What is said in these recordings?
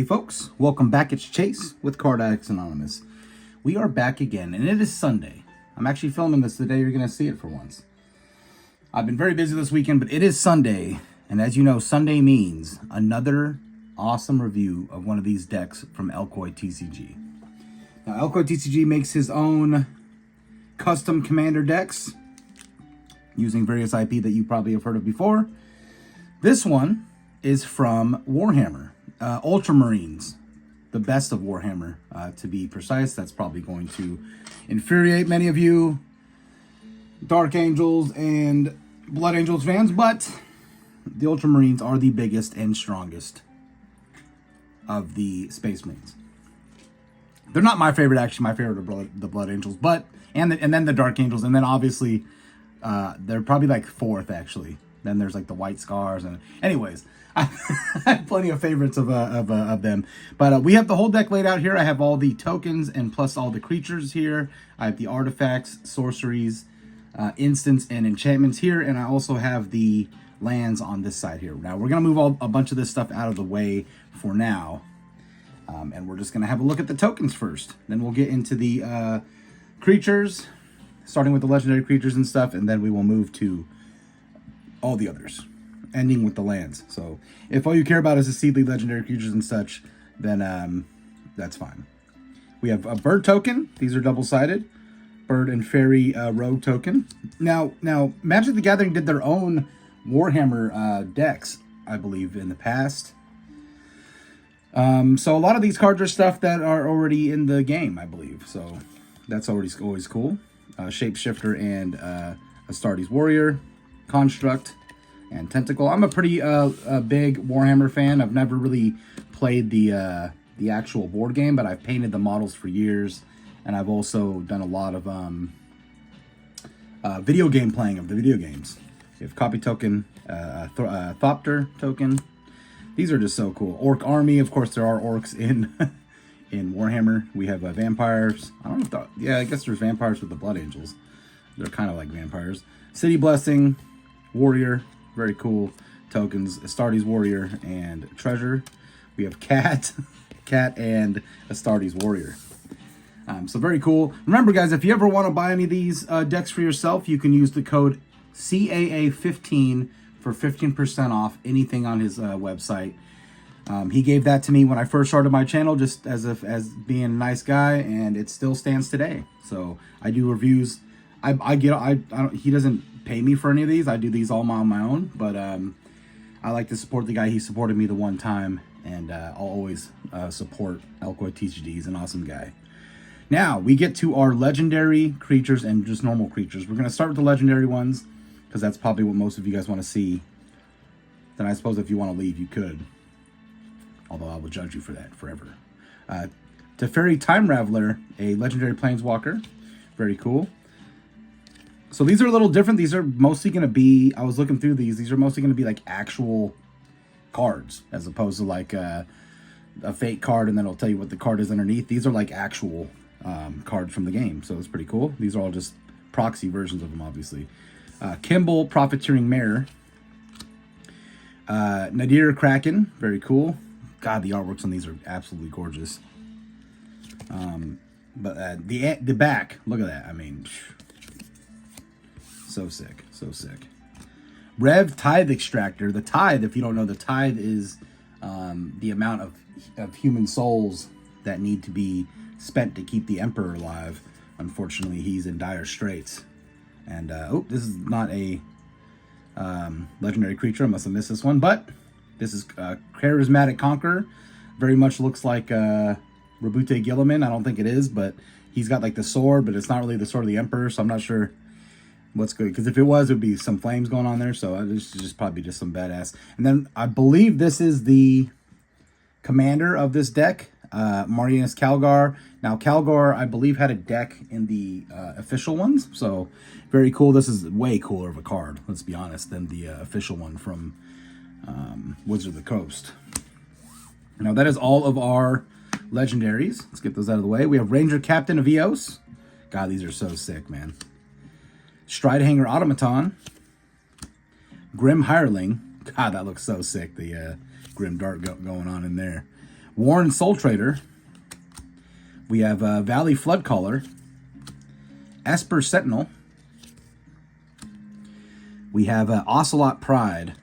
Hey folks, welcome back. It's Chase with Card Addicts Anonymous. We are back again, and it is Sunday. I'm actually filming this the day you're going to see it for once. I've been very busy this weekend, but it is Sunday, and as you know, Sunday means another awesome review of one of these decks from ElkoyTCG. Now, ElkoyTCG makes his own custom commander decks using various IP that you probably have heard of before. This one is from Warhammer. Ultramarines, the best of Warhammer, to be precise. That's probably going to infuriate many of you Dark Angels and Blood Angels fans, but the Ultramarines are the biggest and strongest of the Space Marines. They're not my favorite, actually. My favorite are the Blood Angels, but and then the Dark Angels, and then obviously they're probably like fourth, actually. Then there's like the White Scars, and anyways, I have plenty of favorites of them. But we have the whole deck laid out here. I have all the tokens and plus all the creatures here. I have the artifacts, sorceries, instants, and enchantments here. And I also have the lands on this side here. Now, we're going to move a bunch of this stuff out of the way for now. And we're just going to have a look at the tokens first. Then we'll get into the creatures, starting with the legendary creatures and stuff. And then we will move to all the others, ending with the lands. So if all you care about is the seedly legendary creatures and such, then that's fine. We have a bird token. These are double-sided. Bird and fairy rogue token. Now Magic the Gathering did their own Warhammer decks, I believe, in the past. So a lot of these cards are stuff that are already in the game, I believe. So that's always cool. Shapeshifter and Astartes Warrior, Construct, and Tentacle. I'm a pretty big Warhammer fan. I've never really played the actual board game, but I've painted the models for years, and I've also done a lot of video game playing of the video games. We have Copy Token, Thopter Token. These are just so cool. Orc Army, of course, there are orcs in in Warhammer. We have vampires. I don't know if I guess there's vampires with the Blood Angels. They're kind of like vampires. City Blessing, Warrior, very cool tokens. Astartes Warrior and Treasure. We have Cat and Astartes Warrior. So very cool. Remember, guys, if you ever want to buy any of these decks for yourself, you can use the code CAA15 for 15% off anything on his website. He gave that to me when I first started my channel, just as being a nice guy, and it still stands today. So I do reviews. He doesn't pay me for any of these. I do these all on my own, but I like to support the guy. He supported me the one time, and I'll always support ElkoyTCG. He's an awesome guy. Now we get to our legendary creatures and just normal creatures. We're going to start with the legendary ones because that's probably what most of you guys want to see. Then I suppose if you want to leave, you could, although I will judge you for that forever. Teferi Time Raveler, a legendary planeswalker, very cool. So these are a little different. These are mostly going to be, I was looking through these are mostly going to be like actual cards, as opposed to like a fake card and then it'll tell you what the card is underneath. These are like actual cards from the game, so it's pretty cool. These are all just proxy versions of them, obviously. Kimball, Profiteering Mare. Nadir Kraken, very cool. God, the artworks on these are absolutely gorgeous. But the back, look at that. I mean, so sick, so sick. Rev Tithe Extractor. The tithe, if you don't know, the tithe is the amount of human souls that need to be spent to keep the Emperor alive. Unfortunately, he's in dire straits. And, oh, this is not a legendary creature. I must have missed this one. But this is Charismatic Conqueror. Very much looks like Rabute Gilliman. I don't think it is, but he's got like the sword, but it's not really the sword of the Emperor, so I'm not sure what's good, because if it was, it would be some flames going on there, so this is just probably just some badass. And then I believe this is the commander of this deck, Marius Calgar. Now Calgar, I believe, had a deck in the official ones, so very cool. This is way cooler of a card, let's be honest, than the official one from Wizard of the Coast. Now that is all of our legendaries. Let's get those out of the way. We have Ranger Captain of Eos. God, these are so sick, man. Stridehanger Automaton. Grim Hireling. God, that looks so sick. The Grim Dart going on in there. Warren Soul Trader. We have Valley Floodcaller. Esper Sentinel. We have Ocelot Pride.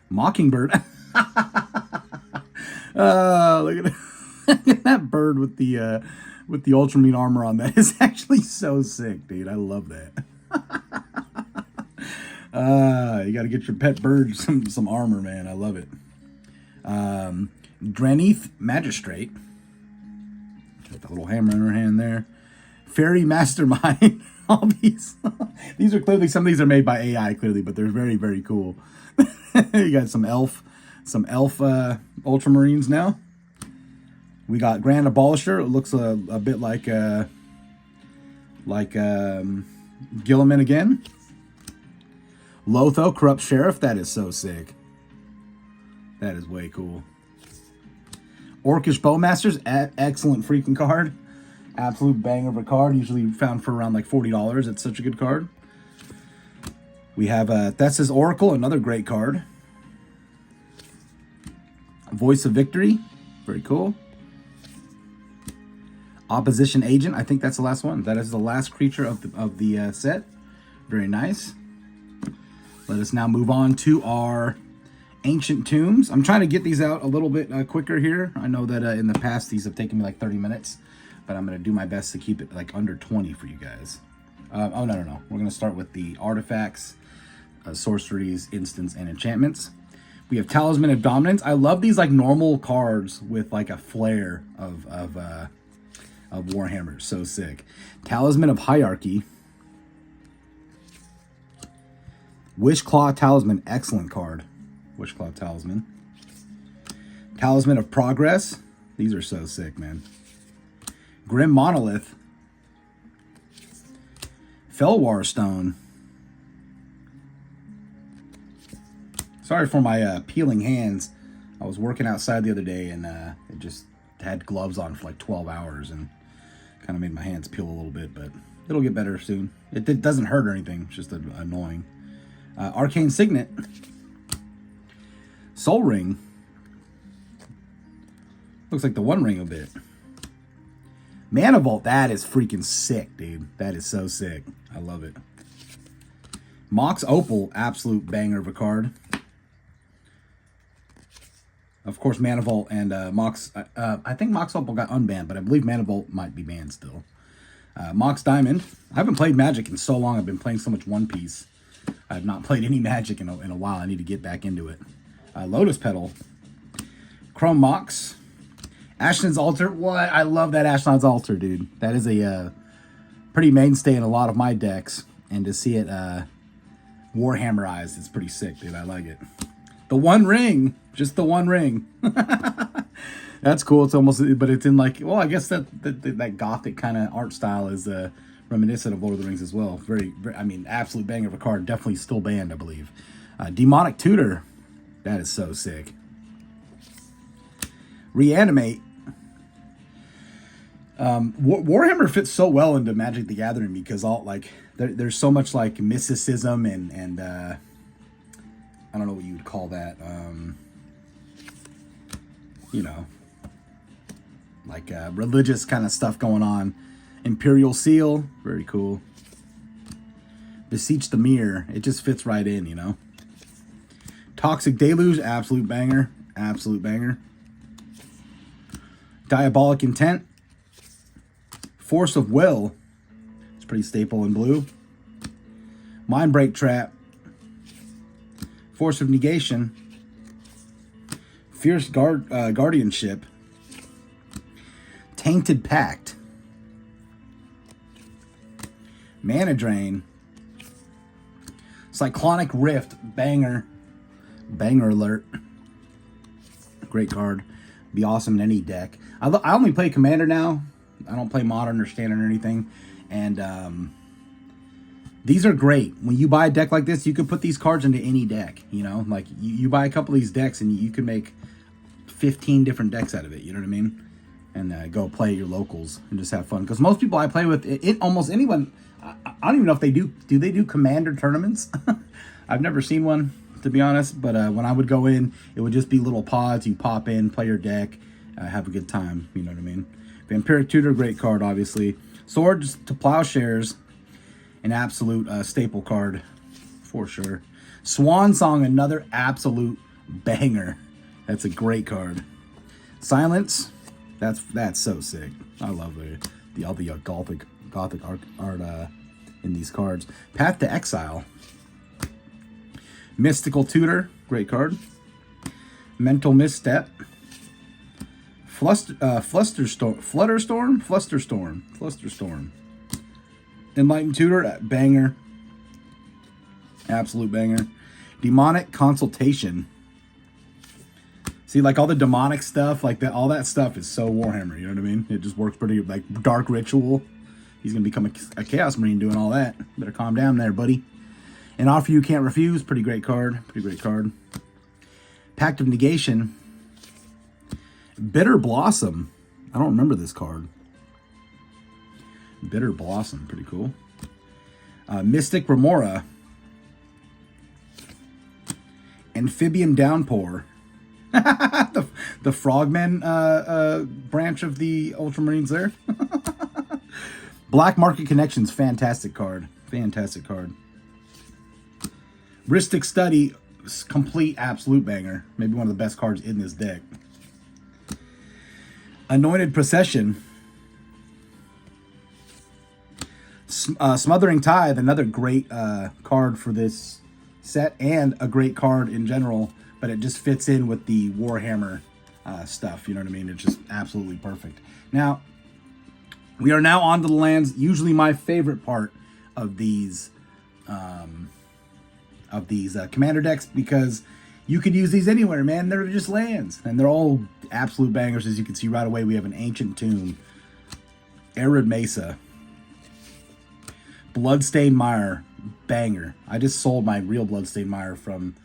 Mockingbird. Look at look at that bird with the Ultramarine armor on. That is actually so sick, dude. I love that. You got to get your pet bird some armor, man. I love it. Granith Magistrate. Got the little hammer in her hand there. Fairy Mastermind. All these are clearly, some of these are made by AI clearly, but they're very, very cool. You got some elf Ultramarines now. We got Grand Abolisher. It looks a bit like Gilliman again. Lotho, Corrupt Sheriff. That is so sick. That is way cool. Orcish Bowmasters. Excellent freaking card. Absolute banger of a card. Usually found for around like $40. It's such a good card. We have Thessa's Oracle. Another great card. Voice of Victory. Very cool. Opposition Agent. I think that's the last one. That is the last creature of the set. Very nice. Let us now move on to our Ancient Tombs. I'm trying to get these out a little bit quicker here. I know that in the past these have taken me like 30 minutes, but I'm going to do my best to keep it like under 20 for you guys. Oh, no. We're going to start with the artifacts, sorceries, instants, and enchantments. We have Talisman of Dominance. I love these like normal cards with like a flair of Warhammer. So sick. Talisman of Hierarchy. Wishclaw Talisman. Excellent card. Wishclaw Talisman. Talisman of Progress. These are so sick, man. Grim Monolith. Felwar Stone. Sorry for my peeling hands. I was working outside the other day and it just had gloves on for like 12 hours and kind of made my hands peel a little bit, but it'll get better soon. It doesn't hurt or anything. It's just annoying. Arcane Signet. Soul Ring. Looks like the One Ring a bit. Mana Vault. That is freaking sick, dude. That is so sick. I love it. Mox Opal. Absolute banger of a card. Of course, Mana Vault and Mox... I think Mox Opal got unbanned, but I believe Mana Vault might be banned still. Mox Diamond. I haven't played Magic in so long. I've been playing so much One Piece. I have not played any Magic in a while. I need to get back into it. Lotus Petal. Chrome Mox. Ashnod's Altar. What? I love that Ashnod's Altar, dude. That is a pretty mainstay in a lot of my decks. And to see it Warhammerized, it's pretty sick, dude. I like it. The One Ring. Just the One Ring. That's cool. It's almost, but it's in like, well, I guess that gothic kind of art style is reminiscent of Lord of the Rings as well. Very, I mean, absolute banger of a card. Definitely still banned, I believe. Demonic Tutor. That is so sick. Reanimate. Warhammer fits so well into Magic the Gathering because all like there's so much like mysticism and I don't know what you would call that. You know, like religious kind of stuff going on. Imperial Seal, very cool. Beseech the Mirror, it just fits right in, you know. Toxic Deluge, absolute banger, absolute banger. Diabolic Intent. Force of Will, it's pretty staple in blue. Mindbreak Trap. Force of Negation. Fierce Guardianship. Tainted Pact. Mana Drain. Cyclonic Rift. Banger. Banger alert. Great card. Be awesome in any deck. I only play Commander now. I don't play Modern or Standard or anything. And these are great. When you buy a deck like this, you can put these cards into any deck. You know, like you buy a couple of these decks and you can make 15 different decks out of it. You know what I mean? And go play your locals and just have fun. Because most people I play with, almost anyone, I don't even know if they do. Do they do Commander tournaments? I've never seen one. to be honest. But when I would go in, it would just be little pods. You pop in, play your deck, have a good time. You know what I mean? Vampiric Tutor, great card, obviously. Swords to Plowshares, an absolute staple card for sure. Swan Song, another absolute banger. That's a great card. Silence, that's so sick. I love all the gothic art in these cards. Path to Exile. Mystical Tutor, great card. Mental Misstep. Flusterstorm. Enlightened Tutor, banger. Absolute banger. Demonic Consultation. See, like all the demonic stuff, like that, all that stuff is so Warhammer, you know what I mean? It just works pretty, like Dark Ritual. He's going to become a Chaos Marine doing all that. Better calm down there, buddy. An Offer You Can't Refuse, pretty great card. Pact of Negation. Bitter Blossom. I don't remember this card. Bitter Blossom, pretty cool. Mystic Remora. Amphibian Downpour. the Frogmen branch of the Ultramarines there. Black Market Connections, fantastic card. Rhystic Study, complete absolute banger. Maybe one of the best cards in this deck. Anointed Procession. Smothering Tithe, another great card for this set, and a great card in general, but it just fits in with the Warhammer stuff, you know what I mean? It's just absolutely perfect. Now, we are now on to the lands, usually my favorite part of these commander decks, because you could use these anywhere, man. They're just lands, and they're all absolute bangers. As you can see right away, we have an Ancient Tomb, Arid Mesa, Bloodstained Mire, banger. I just sold my real Bloodstained Mire from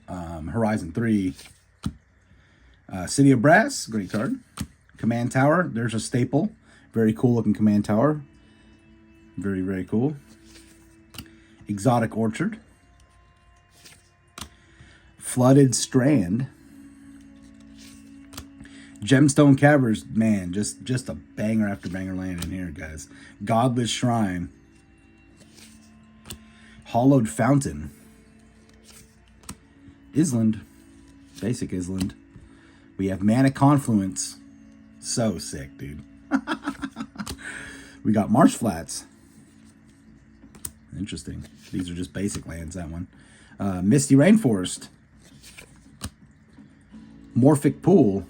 Horizon 3. City of Brass, great card. Command Tower, there's a staple. Very cool looking Command Tower. Very, very cool. Exotic Orchard. Flooded Strand. Gemstone Caverns, man, just a banger after banger land in here, guys. Godless Shrine. Hollowed Fountain. Island. Basic Island. We have Mana Confluence. So sick, dude. We got Marsh Flats. Interesting. These are just basic lands, that one. Misty Rainforest. Morphic Pool.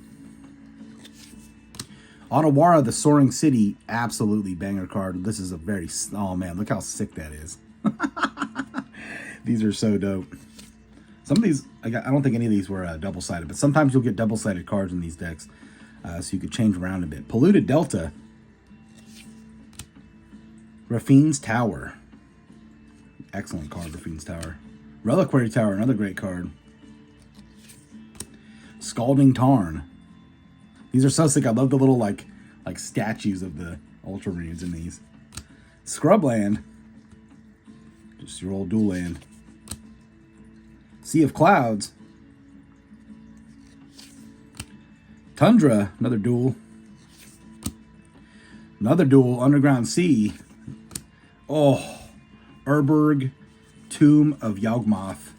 Otawara, the Soaring City, absolutely banger card. This is a very, oh man, look how sick that is. These are so dope. Some of these, I don't think any of these were double-sided, but sometimes you'll get double-sided cards in these decks, so you could change around a bit. Polluted Delta. Rafine's Tower. Excellent card, Rafine's Tower. Reliquary Tower, another great card. Scalding Tarn. These are so sick. I love the little like statues of the Ultramarines in these. Scrubland. Just your old dual land. Sea of Clouds. Tundra, another dual. Another dual, Underground Sea. Oh, Urberg, Tomb of Yawgmoth.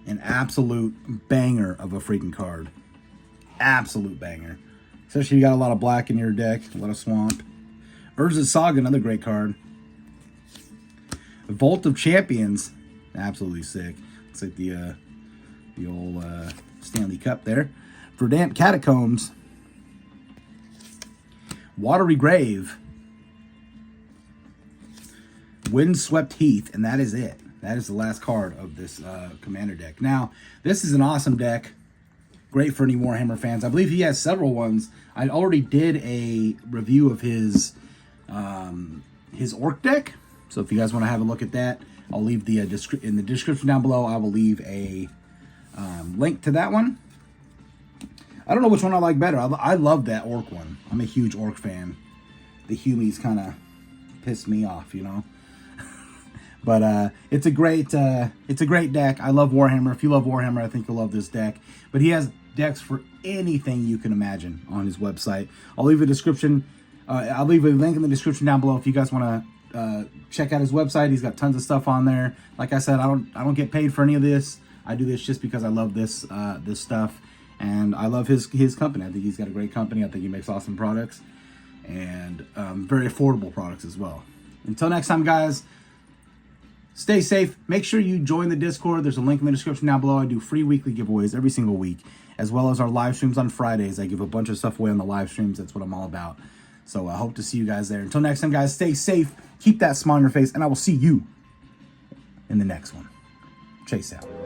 An absolute banger of a freaking card. Absolute banger. Especially if you got a lot of black in your deck, a lot of swamp. Urza's Saga, another great card. Vault of Champions, absolutely sick. Looks like the old Stanley Cup there. Verdant Catacombs. Watery Grave. Windswept Heath, and that is it. That is the last card of this commander deck. Now, this is an awesome deck. Great for any Warhammer fans. I believe he has several ones. I already did a review of his orc deck. So if you guys want to have a look at that, I'll leave the in the description down below. I will leave a link to that one. I don't know which one I like better. I love that orc one. I'm a huge orc fan. The Humies kind of piss me off, you know. But it's a great deck. I love Warhammer. If you love Warhammer, I think you'll love this deck. But he has decks for anything you can imagine on his website. I'll leave a description. I'll leave a link in the description down below if you guys want to check out his website. He's got tons of stuff on there. Like I said, I don't get paid for any of this. I do this just because I love this this stuff, and I love his company. I think he's got a great company. I think he makes awesome products, and very affordable products as well. Until next time, guys. Stay safe. Make sure you join the Discord. There's a link in the description down below. I do free weekly giveaways every single week, as well as our live streams on Fridays. I give a bunch of stuff away on the live streams. That's what I'm all about. So I hope to see you guys there. Until next time, guys, stay safe. Keep that smile on your face, and I will see you in the next one. Chase out.